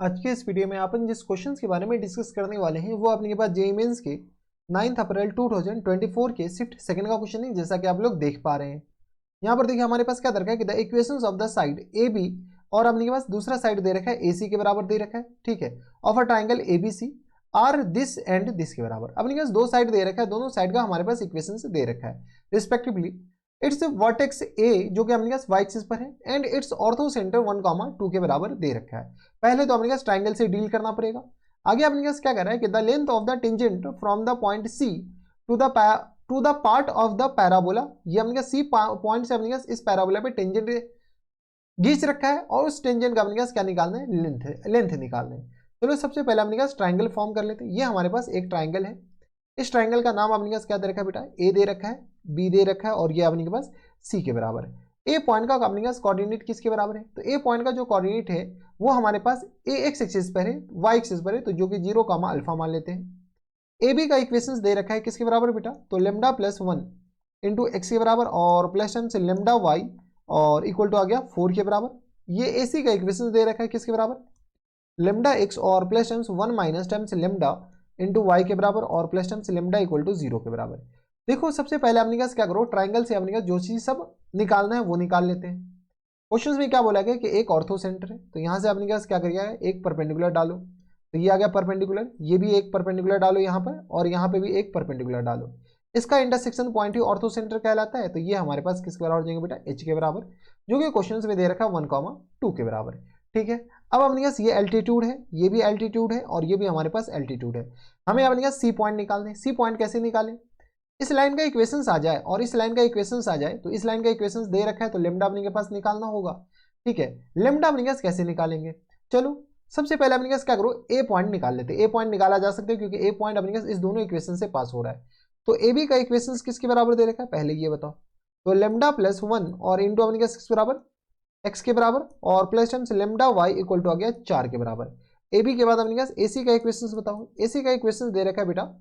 आज के इस वीडियो में अपन जिस क्वेश्चंस के बारे में डिस्कस करने वाले हैं वो अपने पास जेईई मेंस के 9 अप्रैल 2024 के शिफ्ट सेकंड का क्वेश्चन है, जैसा कि आप लोग देख पा रहे हैं। यहाँ पर देखिए हमारे पास क्या दे रखा है कि the equations of the side A B, और अपने के पास दूसरा साइड दे रखा है ए सी के बराबर दे रखा है, ठीक है, of a triangle A B C are this and this के बराबर। अपने के पास दो साइड दे रखा है, दोनों साइड का हमारे पास इक्वेशन दे रखा है रिस्पेक्टिवली। इट्स वर्टेक्स ए जो कि अपने पास वाई एक्सिस पर है एंड इट्स ऑर्थो सेंटर 1,2 के बराबर दे रखा है। पहले तो अपने पास ट्राइंगल से डील करना पड़ेगा। आगे अपने पास क्या कर रहा है कि the length of the tangent from the point C to the part of the parabola, ये अपने पास सी पॉइंट से अपने पास इस पैराबोला पे टेंजेंट खींच रखा है और उस टेंजेंट का अपने पास क्या निकालना है, लेंथ निकालना है। चलो सबसे पहले अपने पास ट्राइंगल फॉर्म कर लेते हैं। ये हमारे पास एक ट्राइंगल है, इस ट्राइंगल का नाम अपने पास क्या दे रखा है बेटा, ए दे रखा है, बी दे रखा है और ये अपने के पास सी के बराबर है। ए पॉइंट का अपने पास कोऑर्डिनेट किसके बराबर है, तो ए पॉइंट का जो कोऑर्डिनेट है वो हमारे पास ए एक्स एक्सिस पर है, वाई एक्सिस पर है, तो जो कि 0, अल्फा मान लेते हैं। ए बी का इक्वेशंस दे रखा है किसके बराबर बेटा, तो लेमडा प्लस 1 इंटू एक्स के बराबर और प्लस टाइम से लेमडा वाई और इक्वल टू आ गया 4 के बराबर। ये ए सी का इक्वेशन दे रखा है किसके बराबर, लेमडा एक्स और plus times 1 minus times lambda into Y के बराबर और plus times lambda equal to 0 के बराबर। देखो सबसे पहले अपने पास क्या करो, ट्राइंगल से अपने पास जो चीज सब निकालना है वो निकाल लेते हैं। क्वेश्चंस में क्या बोला गया कि एक ऑर्थो सेंटर है, तो यहाँ से अपने पास क्या करिएगा, एक परपेंडिकुलर डालो, तो ये आ गया परपेंडिकुलर, ये भी एक परपेंडिकुलर डालो यहाँ पर और यहाँ पे भी एक परपेंडिकुलर डालो। इसका इंटरसेक्शन पॉइंट ही ऑर्थो सेंटर कहलाता है, तो ये हमारे पास किसके बराबर हो जाएंगे बेटा, एच के बराबर, जो कि क्वेश्चन में दे रखा है 1,2 के बराबर। ठीक है, अब अपने पास ये एल्टीट्यूड है, ये भी एल्टीट्यूड है और ये भी हमारे पास एल्टीट्यूड है। हमें अपने पास सी पॉइंट निकालने हैं। सी पॉइंट कैसे निकालें, इस लाइन का इक्वेशंस आ जाए और इस लाइन का इक्वेशंस आ जाए, तो इस लाइन का इक्वेशंस दे रखा है तो लेमडा अपने के पास निकालना होगा। ठीक है, लेमडा अपने पास कैसे निकालेंगे, चलो सबसे पहले अपने पास क्या करो, ए पॉइंट निकाल लेते हैं। ए पॉइंट निकाला जा सकता है क्योंकि ए पॉइंट अपने पास इस दोनों इक्वेशन से पास हो रहा है। तो ए बी का इक्वेशंस किसके बराबर दे रखा है, पहले ये बताओ, तो लेमडा प्लस 1 और इंटू अपने पास किसके बराबर, एक्स के बराबर और plus times lambda y equal to आ गया 4 के बराबर। ए बी के बाद अपने पास ए सी का इक्वेशंस बताओ। ए सी का इक्वेशंस दे रखा है बेटा,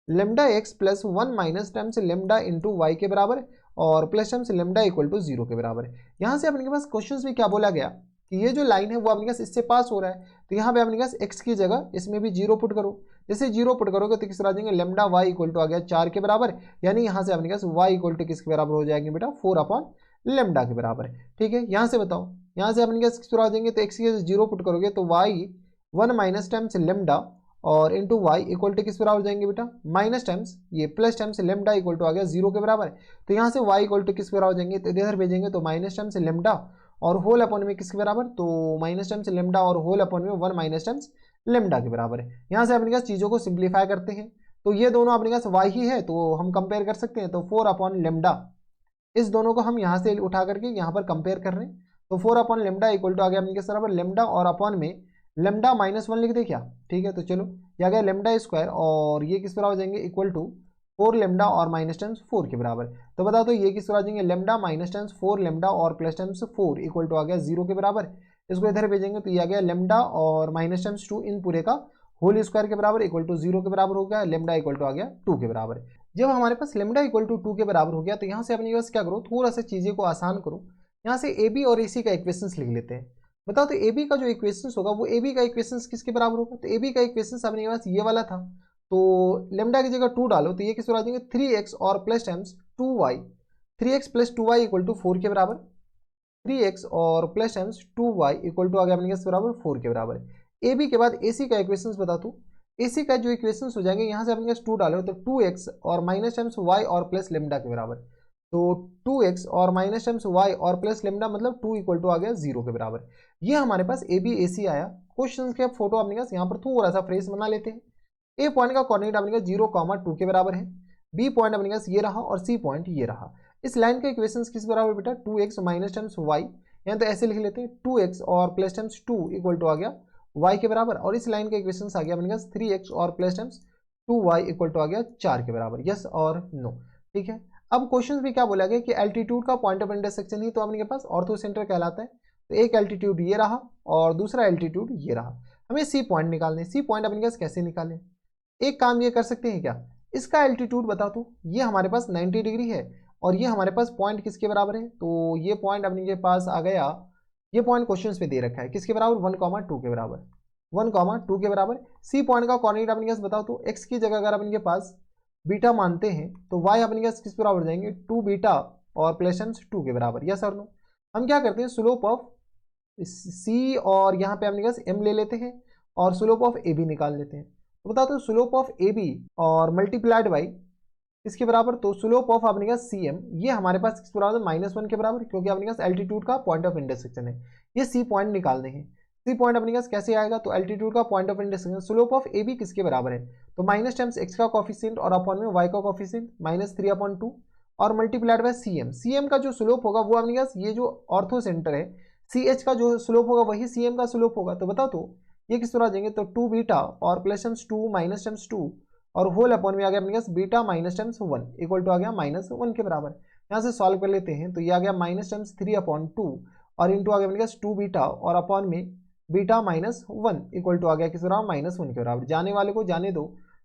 lambda X plus 1 minus times lambda into Y के बराबर और plus times lambda equal to 0 के बराबर है। यहाँ से अपने के पास क्वेश्चंस में क्या बोला गया कि ये जो लाइन है वो अपने पास इससे पास हो रहा है, तो यहाँ पे अपने पास एक्स की जगह इसमें भी 0 पुट करो। जैसे 0 पुट करोगे तो किस आ जाएंगे, लेमडा वाई इक्वल टू आ गया 4 के बराबर, यानी यहाँ से अपने पास वाई इक्वल टू किसके बराबर हो जाएंगे बेटा, 4 अपॉन लेमडा के बराबर है। ठीक है, यहाँ से बताओ, यहाँ से अपने पास किस आ जाएंगे, तो एक्स की 0 पुट करोगे तो वाई 1 माइनस टाइम्स लेमडा और इंटू वाई इक्वल टू किस बराबर हो जाएंगे बेटा, माइनस टाइम्स ये plus times lambda equal to आ गया 0 के बराबर। तो यहाँ से वाई इक्वल टू किस बराबर हो जाएंगे, तो इधर भेजेंगे तो माइनस टाइम्स लेमडा और होल अपॉन में किसके बराबर, तो माइनस टाइम्स लेमडा और होल अपॉन में 1 माइनस टाइम्स लेमडा के बराबर है। यहाँ से अपने पास चीज़ों को सिंप्लीफाई करते हैं, तो ये दोनों अपने पास वाई ही है तो हम कंपेयर कर सकते हैं, तो 4 अपॉन लेमडा, इस दोनों को हम यहाँ से उठा करके यहाँ पर कंपेयर कर रहे हैं, तो 4 अपॉन लेमडा इक्वल टू आ गया अपने के बराबर लेमडा और अपॉन में लेमडा माइनस 1 लिख दे क्या। ठीक है, तो चलो ये आ गया लेमडा स्क्वायर और ये किस बराबर हो जाएंगे, इक्वल टू 4 लेमडा और माइनस टाइम्स 4 के बराबर। तो बताओ तो ये किस बराबर आ जाएंगे, लेमडा माइनस टाइम्स 4 लेमडा और प्लस टाइम्स 4 इक्वल टू आ गया 0 के बराबर। इसको इधर भेजेंगे तो ये आ गया लेमडा और माइनस टाइम्स 2 इन पूरे का होल स्क्वायर के बराबर इक्वल टू 0 के बराबर हो गया, लेमडा इक्वल टू आ गया 2 के बराबर। जब हमारे पास लेमडा इक्वल टू 2 के बराबर हो गया तो यहाँ से अपने पास क्या करो, थोड़ा सा चीज़ें को आसान करो। यहाँ से ए बी और ए सी का इक्वेशंस लिख लेते हैं। बताओ तो ए बी का जो इक्वेशंस होगा वो ए बी का इक्वेशंस किसके बराबर होगा, तो ए बी का इक्वेशंस अपने पास ये वाला था, तो लेमडा की जगह 2 डालो तो ये किस बराबर आ जाएंगे 3x और plus times 2y, 3x plus 2y equal to 4 के बराबर, 3x और plus times 2y equal to आ गया अपने के बराबर 4 के बराबर। ए बी के बाद ए सी का इक्वेशंस बता तू, ए सी का जो इक्वेशंस हो जाएंगे यहाँ से अपने पास 2 डालो तो 2x और माइनस टाइम्स y और प्लस लेमडा के बराबर, तो 2x और माइनस टाइम्स y और प्लस लेमडा मतलब 2 इक्वल टू आ गया 0 के बराबर। ये हमारे पास ए बी ए सी आया। क्वेश्चन के फोटो अपने पास यहाँ पर थोड़ा सा फ्रेश बना लेते हैं। ए पॉइंट का कोऑर्डिनेट अपने पास 0,2 के बराबर है, बी पॉइंट अपने पास ये रहा और सी पॉइंट ये रहा। इस लाइन का इक्वेशंस किस बराबर बेटा, 2x माइनस टाइम्स y, यहाँ तो ऐसे लिख लेते हैं 2x और प्लस टाइम्स 2 इक्वल टू आ गया y के बराबर, और इस लाइन का इक्वेशंस आ गया अपने पास 3x और plus times 2y equal to आ गया 4 के बराबर, यस और नो। ठीक है, अब क्वेश्चन भी क्या बोला गया कि एल्टीट्यूड का पॉइंट ऑफ इंटरसेक्शन ही तो अपने पास ऑर्थो सेंटर कहलाता है, तो एक एल्टीट्यूड ये रहा और दूसरा एल्टीट्यूड ये रहा। हमें सी पॉइंट निकालने, सी पॉइंट अपने पास कैसे निकालें, एक काम ये कर सकते हैं क्या, इसका एल्टीट्यूड बता दो, ये हमारे पास 90 डिग्री है और ये हमारे पास पॉइंट किसके बराबर है, तो ये पॉइंट अपने के पास आ गया, ये पॉइंट क्वेश्चन पे दे रखा है किसके बराबर 1,2 के बराबर। 1,2 के बराबर। सी पॉइंट का कोऑर्डिनेट अपने पास बताओ तो x की जगह अगर अपने पास बीटा मानते हैं तो y अपने पास किस बराबर हो जाएंगे 2 बीटा और प्लस 2 के बराबर। यस और नो। हम क्या करते हैं स्लोप ऑफ सी और यहाँ पे अपने पास m ले लेते हैं और स्लोप ऑफ ए बी निकाल लेते हैं। तो बता दो स्लोप ऑफ ए बी और मल्टीप्लाइड बाई इसके बराबर, तो स्लोप ऑफ अपने पास सी एम ये हमारे पास किस बराबर -1 के बराबर, क्योंकि अपने पास एल्टीट्यूड का पॉइंट ऑफ इंटरसेक्शन है। ये सी पॉइंट निकालने हैं। सी पॉइंट अपने पास कैसे आएगा, तो एल्टीट्यूड का point of intersection slope of A B किसके बराबर है, तो माइनस टाइम्स एक्स का कॉफिशिएंट और अपॉन में वाई का कॉफिशिएंट -3/2 और multiplied by C M. C M का जो स्लोप होगा वो अपने पास ये जो ऑर्थो सेंटर है सी एच का जो स्लोप होगा वही सी एम का स्लोप होगा। तो बताओ तो ये किस तरह आ जाएंगे, तो 2 बीटा और प्लस टाइम्स 2 माइनस टाइम्स 2 और होल अपॉन में आ गया अपने पास beta minus times 1 equal to आ गया -1 के बराबर। यहाँ से सॉल्व कर लेते हैं तो ये आ गया माइनस टाइम्स 3/2 और इंटू आ गया अपने पास 2 बीटा और अपॉन में बीटा -1 इक्वल टू आ गया किस बराबर -1 के बराबर। जाने वाले को जाने दो,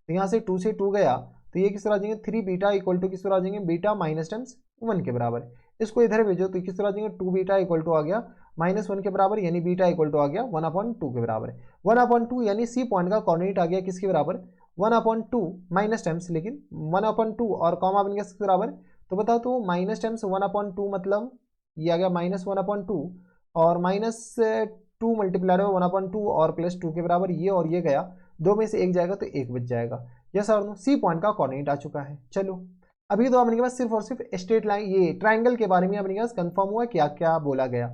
तो यहाँ से 2 से 2 गया तो ये किस तरह आ जाएंगे 3 बीटा इक्वल टू किस तरह आ जाएंगे बीटा माइनस टाइम्स 1 के बराबर। इसको इधर भेजो तो किस तरह आ जाएंगे 2 बीटा इक्वल टू आ गया -1 के बराबर, यानी बीटा इक्वल टू आ गया 1/2 के बराबर। 1/2 यानी सी पॉइंट का कोऑर्डिनेट आ गया किसके बराबर 1/2 माइनस टाइम्स, लेकिन 1/2 और कॉमा बन गया किसके बराबर, तो बताओ तो माइनस टाइम्स 1/2 मतलब ये आ गया -1/2 और -2 मल्टीप्लाई हो 1/2 और +2 के बराबर, ये और ये गया, दो में से एक जाएगा तो एक बच जाएगा। यस और नो, सी पॉइंट का कोऑर्डिनेट आ चुका है। चलो अभी तो अपने पास सिर्फ और सिर्फ स्ट्रेट लाइन ये ट्राइंगल के बारे में अपने पास कंफर्म हुआ क्या क्या बोला गया।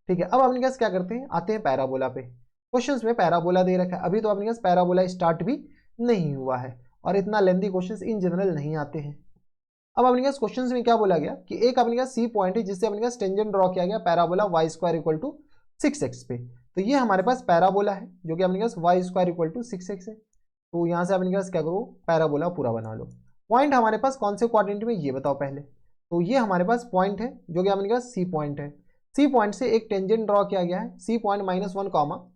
ठीक है, अब अपने पास क्या करते हैं, आते हैं पैराबोला पे। क्वेश्चंस में पैराबोला दे रखा है, अभी तो अपने पास पैराबोला स्टार्ट भी नहीं हुआ है और इतना लेंथी क्वेश्चंस इन जनरल नहीं आते हैं। अब अपने पास क्वेश्चंस में क्या बोला गया कि एक अपने पास सी पॉइंट है जिससे अपने पास टेंजेंट ड्रॉ किया गया पैराबोला y² = 6x पे। तो ये हमारे पास पैराबोला है जो कि अपने पास y² = 6x है। तो यहाँ से अपने पास क्या करो पैराबोला पूरा बना लो। पॉइंट हमारे पास कौन से क्वाड्रेंट में ये बताओ पहले, तो ये हमारे पास पॉइंट है जो कि अपने पास सी पॉइंट है। सी पॉइंट से एक टेंजेंट ड्रॉ किया गया है, सी पॉइंट -1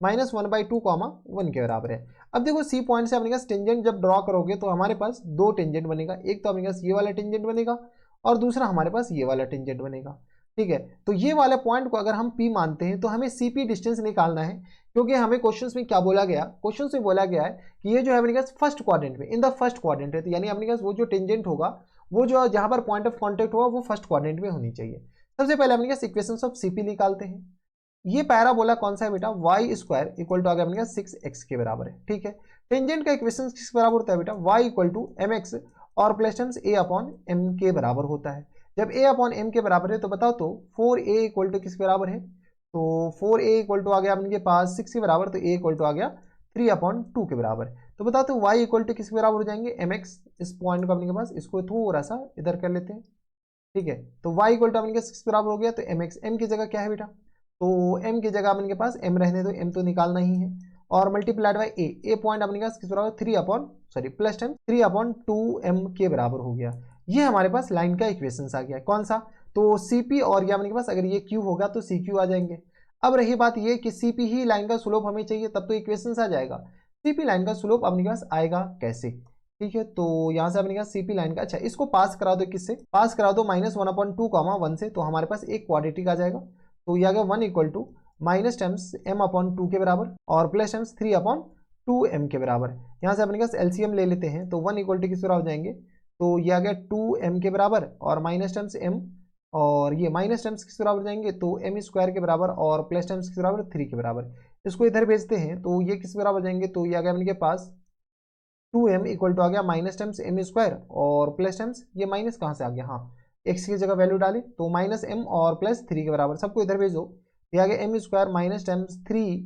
-1/2 के बराबर है। अब देखो सी पॉइंट से अपने पास टेंजेंट जब ड्रॉ करोगे तो हमारे पास दो टेंजेंट बनेगा, एक तो अपने पास ये वाला टेंजेंट बनेगा और दूसरा हमारे पास ये वाला टेंजेंट बनेगा। ठीक है, तो ये वाले पॉइंट को अगर हम P मानते हैं तो हमें CP डिस्टेंस निकालना है, क्योंकि हमें क्वेश्चंस में क्या बोला गया, क्वेश्चंस में बोला गया है कि ये जो है अपने पास फर्स्ट क्वाड्रेंट में इन द फर्स्ट क्वाड्रेंट है, तो यानी अपने पास वो जो टेंजेंट होगा वो जो जहां पर पॉइंट ऑफ कॉन्टेक्ट होगा वो फर्स्ट क्वाड्रेंट में होनी चाहिए। सबसे पहले अपने पास इक्वेशंस ऑफ CP निकालते हैं। ये पैराबोला कौन सा है बेटा y² = आ गया अपने पास 6x के बराबर है। ठीक है, टेंजेंट का इक्वेशन किस बराबर होता है बेटा y = mx और प्लस टाइम्स a/m के बराबर होता है। जब a/m के बराबर है तो बताओ तो 4a = किस बराबर है, तो 4a = आ गया अपने पास 6 के बराबर, तो a = आ गया 3/2 के बराबर। तो बताओ तो y = किस बराबर हो जाएंगे mx, इस पॉइंट को अपने के पास इसको थोड़ा सा इधर कर लेते हैं। ठीक है, तो y = अपने के 6 बराबर हो गया, तो mx m की जगह क्या है बेटा, तो m की जगह अपने के पास m रहने दो, m तो निकालना ही है और मल्टीप्लाइड बाय a पॉइंट अपने पास किस बराबर प्लस टाइम 3/2m के बराबर हो गया। ये हमारे पास लाइन का इक्वेशन आ गया, कौन सा, तो CP और ये अपने के पास अगर ये Q होगा तो CQ आ जाएंगे। अब रही बात ये कि CP ही लाइन का स्लोप हमें चाहिए तब तो इक्वेशन आ जाएगा, CP लाइन का स्लोप अपने पास आएगा कैसे। ठीक है, तो यहाँ से अपने पास CP लाइन का, अच्छा इसको पास करा दो, किससे पास करा दो -1/2, 1 से, तो हमारे पास एक क्वाड्रेटिक आ जाएगा। तो ये आ गया 1 = माइनस टाइम्स m/2 के बराबर और प्लस टाइम्स 3/2m के बराबर। यहाँ से अपने पास LCM ले लेते हैं तो 1 = किस बराबर हो जाएंगे, तो ये आ गया 2m के बराबर और माइनस टाइम्स m और ये माइनस टाइम्स किस बराबर जाएंगे, तो m² के बराबर और प्लस टाइम्स किस बराबर 3 के बराबर। इसको इधर भेजते हैं तो ये किस बराबर जाएंगे, तो ये आ गया अपने पास 2m = आ गया माइनस टाइम्स m² और प्लस टाइम्स ये माइनस कहाँ से आ गया, हाँ x की जगह वैल्यू डाली तो -m और +3 के बराबर, सबको इधर भेजो, ये आ गया m² minus times 3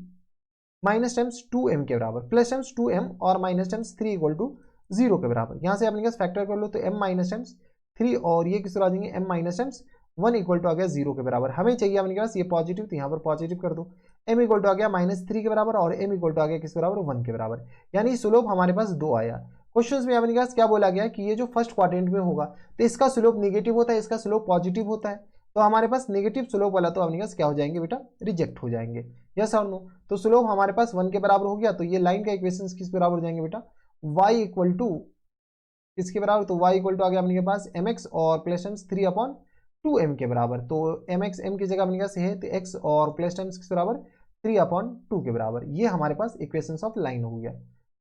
minus times 2m के बराबर प्लस टाइम्स 2m और माइनस टाइम्स 3 = 0 के बराबर। यहाँ से अपने पास फैक्टर कर लो तो m माइनस टाइम्स 3 और ये किस तरह आ जाएंगे m माइनस टाइम्स 1 = आ गया 0 के बराबर। हमें चाहिए अपने पास ये पॉजिटिव, तो यहाँ पर पॉजिटिव कर दो, m = आ गया -3 के बराबर और m = आ गया किस बराबर 1 के बराबर, यानी स्लोप हमारे पास 2 आया। क्वेश्चंस में अपने पास क्या बोला गया कि ये जो फर्स्ट क्वाड्रेंट में होगा तो इसका स्लोप नेगेटिव होता है, इसका स्लोप पॉजिटिव होता है, तो हमारे पास नेगेटिव स्लोप वाला तो अपने पास क्या हो जाएंगे बेटा रिजेक्ट हो जाएंगे। यस और नो, तो स्लोप हमारे पास 1 के बराबर हो गया, तो ये लाइन का इक्वेशन किस बराबर हो जाएंगे बेटा y = किसके बराबर, तो y = आ गया अपने के पास mx और प्लस टाइम्स 3/2m के बराबर। तो mx m की जगह अपने पास है तो x और प्लस टाइम्स किस बराबर 3/2 के बराबर। ये हमारे पास इक्वेशंस ऑफ लाइन हो गया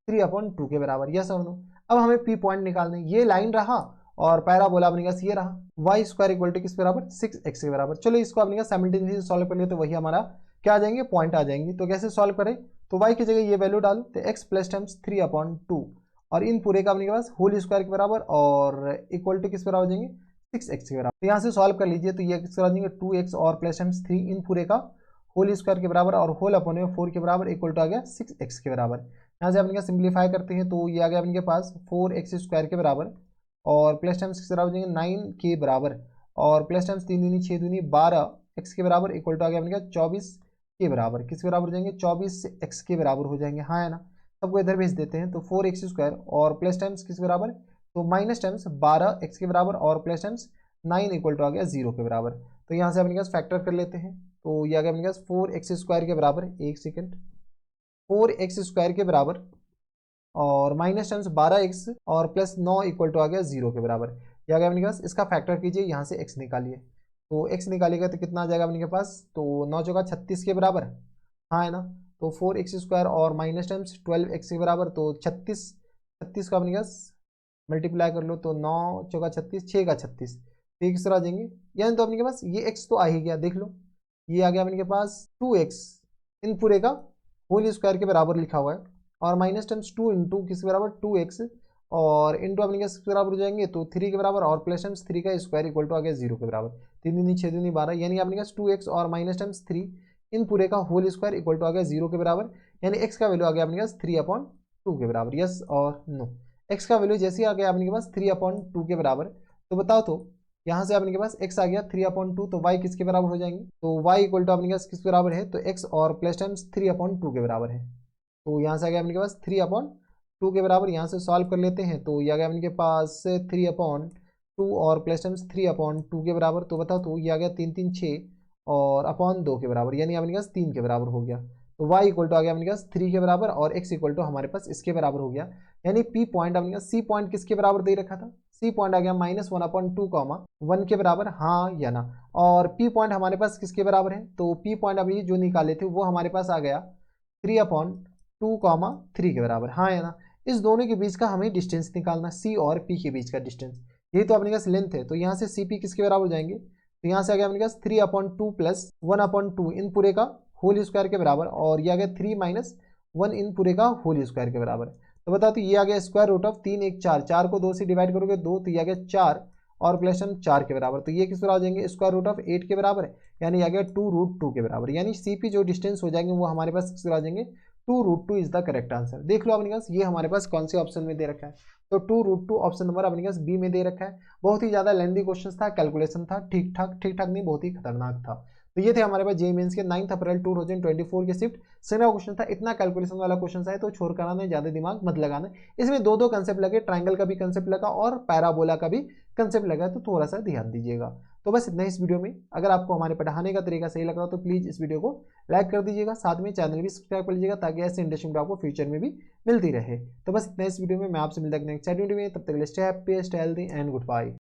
3/2 के बराबर। यस और नो। अब हमें पी पॉइंट निकालने, ये लाइन रहा और पैराबोला अपने पास ये रहा, वाई स्क्वायर इक्वल टू किस बराबर 6x के बराबर। चलो इसको अपने पास साइमल्टेनियसली सॉल्व कर लिया तो वही हमारा क्या आ जाएंगे, पॉइंट आ जाएंगे। तो कैसे सॉल्व करें, तो y की जगह ये वैल्यू डालो तो x प्लस टाइम्स 3/2 और इन पूरे का अपने पास होल स्क्वायर के बराबर और इक्वल टू किस बराबर हो जाएंगे 6x के बराबर। तो यहाँ से सॉल्व कर लीजिए तो ये किस बराबर हो जाएंगे 2x और प्लस टाइम्स 3 इन पूरे का होल स्क्वायर के बराबर और होल अपॉन में 4 के बराबर इक्वल टू आ गया 6x के बराबर। यहाँ से अपने सिंप्लीफाई करते हैं तो ये आ गया अपने पास 4x स्क्वायर के बराबर और प्लस टाइम्स किस बराबर हो जाएंगे 9 के बराबर और प्लस टाइम्स 3 दूनी 6 दूनी 12 x के बराबर इक्वल टू आ गया अपने 24 के बराबर। किस बराबर हो जाएंगे 24x के बराबर हो जाएंगे। हाँ है ना, सबको इधर भेज देते हैं तो 4x स्क्वायर और प्लस टाइम्स किस बराबर, तो माइनस टाइम्स 12x के बराबर और प्लस टाइम्स 9 इक्वल टू आ गया 0 के बराबर। तो यहाँ से अपने पास फैक्टर कर लेते हैं तो ये आ गया अपने पास 4x स्क्वायर के बराबर, एक सेकेंड, 4x स्क्वायर के बराबर और माइनस टाइम्स 12x और प्लस 9 इक्वल टू आ गया 0 के बराबर। ये आ गया अपने पास, इसका फैक्टर कीजिए, यहाँ से x निकालिए तो x निकालिएगा तो कितना आ जाएगा अपने पास, तो 9 चौका 36 के बराबर। हाँ है ना, तो 4x स्क्वायर और माइनस टाइम्स 12x के बराबर तो 36 का अपने पास मल्टीप्लाई कर लो तो 9 चौका 36, 6 का 36, तो किस तरह आ जाएंगे, यानी तो अपने के पास ये x तो आ ही गया, देख लो ये आ गया अपने के पास 2x इन पूरे का होल स्क्वायर के बराबर लिखा हुआ है और माइनस टाइम्स 2 इंटू किस बराबर 2x और इंटू अपने किस बराबर हो जाएंगे तो 3 के बराबर और प्लस टाइम्स 3 का स्क्वायर इक्वल टू आ गया 0 के बराबर। 3 दूनी 6 दूनी 12 यानी अपने पास 2x और माइनस टाइम्स 3 इन पूरे का होल स्क्वायर इक्वल टू आ गया 0 के बराबर, यानी x का वैल्यू आ गया अपने पास 3/2 के बराबर। यस और नो, x का वैल्यू जैसे आ गया अपने पास 3/2 के बराबर, तो बताओ तो यहाँ से अपने के पास x आ गया 3/2 तो y किसके बराबर हो जाएंगे, तो y इक्वल टू अपने पास किस बराबर है तो x और प्लस टाइम्स 3/2 के बराबर है। तो यहाँ से आ गया अपने के पास 3/2 के बराबर। यहाँ से सॉल्व कर लेते हैं तो ये आ गया अपने के पास 3/2 और प्लस टाइम्स 3/2 के बराबर। तो बताओ तो ये आ गया 3 3 6 और अपॉन 2 के बराबर, यानी अपने पास 3 के बराबर हो गया। तो y इक्वल टू आ गया अपने पास 3 के बराबर और x इक्वल टू हमारे पास इसके बराबर हो गया। यानी p पॉइंट अपने पास, c पॉइंट किसके बराबर दे रखा था, c पॉइंट आ गया -1/2 1 के बराबर, हाँ या ना। और p पॉइंट हमारे पास किसके बराबर है, तो p पॉइंट अभी जो निकाले थे वो हमारे पास आ गया 3/2 3 के बराबर, हाँ या ना। इस दोनों के बीच का हमें डिस्टेंस निकालना, c और p के बीच का डिस्टेंस, ये तो अपने पास लेंथ है। तो यहाँ से cp किसके बराबर हो जाएंगे, तो यहाँ से आ गया अपने पास 3/2 प्लस 1/2 इन पूरे का होल स्क्वायर के बराबर और ये आ गया 3 माइनस 1 इन पूरे का होल स्क्वायर के बराबर। तो बताओ तो ये आ गया स्क्वायर रूट ऑफ 3 1 4, 4 को 2 से डिवाइड करोगे 2, तो ये आ गया 4 और प्लस 4 के बराबर। तो ये किस बराबर आ जाएंगे स्क्वायर रूट ऑफ 8 के बराबर, यानी आ गया 2√2 के बराबर। यानी सीपी जो डिस्टेंस हो जाएंगे वो हमारे पास किस बराबर आ जाएंगे 2√2 इज द करेक्ट आंसर। देख लो अपने पास ये हमारे पास कौन से ऑप्शन में दे रखा है, तो 2√2 ऑप्शन नंबर अपने पास बी में दे रखा है। बहुत ही ज्यादा लेंथी क्वेश्चन था, कैलकुलेशन था, ठीक ठाक नहीं, बहुत ही खतरनाक था। तो ये थे हमारे पास जेईई मेंस के 9 अप्रैल 2024 के शिफ्ट सेना क्वेश्चन था। इतना कैलकुलेशन वाला क्वेश्चन है तो छोड़ कराना, ज्यादा दिमाग मत लगाना। इसमें दो कंसेप्ट लगे, ट्रायंगल का भी कंसेप्ट लगा और पैराबोला का भी कंसेप्ट लगा, तो थोड़ा सा ध्यान दीजिएगा। तो बस इतना इस वीडियो में। अगर आपको हमारे पढ़ाने का तरीका सही लग रहा हो तो प्लीज इस वीडियो को लाइक कर दीजिएगा, साथ में चैनल भी सब्सक्राइब कर लीजिएगा ताकि ऐसे इंटरेस्टिंग वीडियो आपको फ्यूचर में भी मिलती रहे। तो बस इतना इस वीडियो में, मैं आपसे मिलता हूं नेक्स्ट वीडियो में, तब तक के लिए stay happy, stay healthy and good bye.